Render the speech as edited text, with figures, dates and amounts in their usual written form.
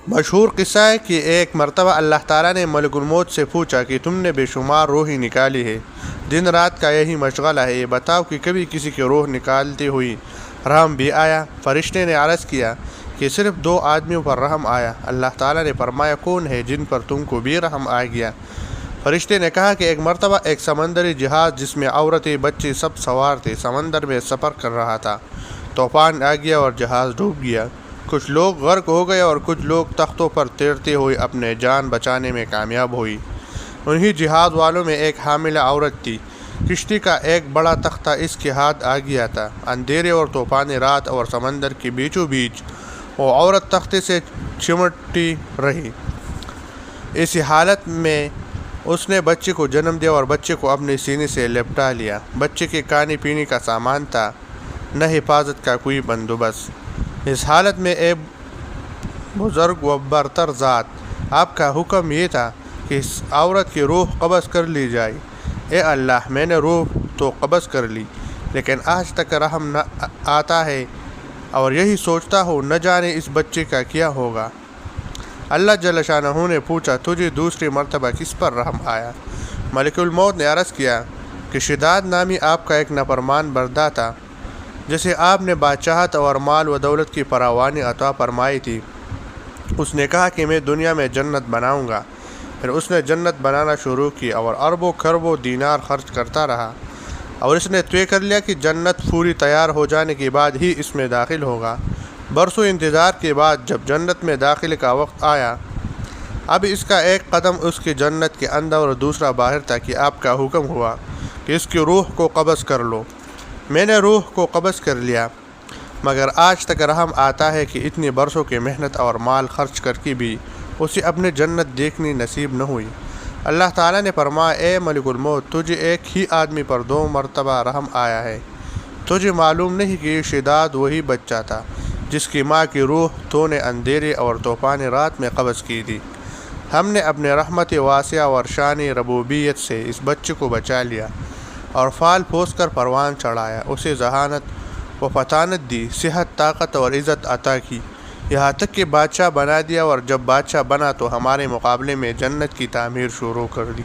مشہور قصہ ہے کہ ایک مرتبہ اللہ تعالیٰ نے ملک الموت سے پوچھا کہ تم نے بے شمار روحیں نکالی ہے، دن رات کا یہی مشغلہ ہے، یہ بتاؤ کہ کبھی کسی کی روح نکالتی ہوئی رحم بھی آیا؟ فرشتے نے عرض کیا کہ صرف 2 آدمیوں پر رحم آیا۔ اللہ تعالیٰ نے فرمایا کون ہے جن پر تم کو بھی رحم آ گیا؟ فرشتے نے کہا کہ ایک مرتبہ ایک سمندری جہاز جس میں عورتیں بچے سب سوار تھے سمندر میں سفر کر رہا تھا، طوفان آ گیا اور جہاز ڈوب گیا۔ کچھ لوگ غرق ہو گئے اور کچھ لوگ تختوں پر تیرتے ہوئے اپنے جان بچانے میں کامیاب ہوئی۔ انہی جہاز والوں میں ایک حاملہ عورت تھی۔ کشتی کا ایک بڑا تختہ اس کے ہاتھ آ گیا تھا۔ اندھیرے اور طوفان رات اور سمندر کے بیچوں بیچ وہ عورت تختے سے چمٹتی رہی۔ اسی حالت میں اس نے بچے کو جنم دیا اور بچے کو اپنے سینے سے لپٹا لیا۔ بچے کے کھانے پینے کا سامان تھا، نہ حفاظت کا کوئی بندوبست۔ اس حالت میں اے بزرگ و برتر ذات، آپ کا حکم یہ تھا کہ اس عورت کی روح قبض کر لی جائے۔ اے اللہ، میں نے روح تو قبض کر لی، لیکن آج تک رحم نہ آتا ہے اور یہی سوچتا ہوں نہ جانے اس بچے کا کیا ہوگا۔ اللہ جل شانہ نے پوچھا تجھے دوسری مرتبہ کس پر رحم آیا؟ ملک الموت نے عرض کیا کہ شداد نامی آپ کا ایک نافرمان بندہ تھا جسے آپ نے بادشاہت اور مال و دولت کی فراوانی عطا فرمائی تھی۔ اس نے کہا کہ میں دنیا میں جنت بناؤں گا۔ پھر اس نے جنت بنانا شروع کی اور اربوں خربوں دینار خرچ کرتا رہا، اور اس نے طے کر لیا کہ جنت پوری تیار ہو جانے کے بعد ہی اس میں داخل ہوگا۔ برسوں انتظار کے بعد جب جنت میں داخلے کا وقت آیا، اب اس کا ایک قدم اس کی جنت کے اندر اور دوسرا باہر تھا کہ آپ کا حکم ہوا کہ اس کی روح کو قبض کر لو۔ میں نے روح کو قبض کر لیا، مگر آج تک رحم آتا ہے کہ اتنی برسوں کی محنت اور مال خرچ کر کے بھی اسے اپنی جنت دیکھنی نصیب نہ ہوئی۔ اللہ تعالیٰ نے فرمایا اے ملک الموت، تجھے ایک ہی آدمی پر 2 مرتبہ رحم آیا ہے۔ تجھے معلوم نہیں کہ یہ شداد وہی بچہ تھا جس کی ماں کی روح تو نے اندھیرے اور طوفان رات میں قبض کی تھی۔ ہم نے اپنے رحمت واسعہ اور شان ربوبیت سے اس بچے کو بچا لیا اور پھال پھوس کر پروان چڑھایا، اسے ذہانت و فطانت دی، صحت، طاقت اور عزت عطا کی، یہاں تک کہ بادشاہ بنا دیا، اور جب بادشاہ بنا تو ہمارے مقابلے میں جنت کی تعمیر شروع کر دی۔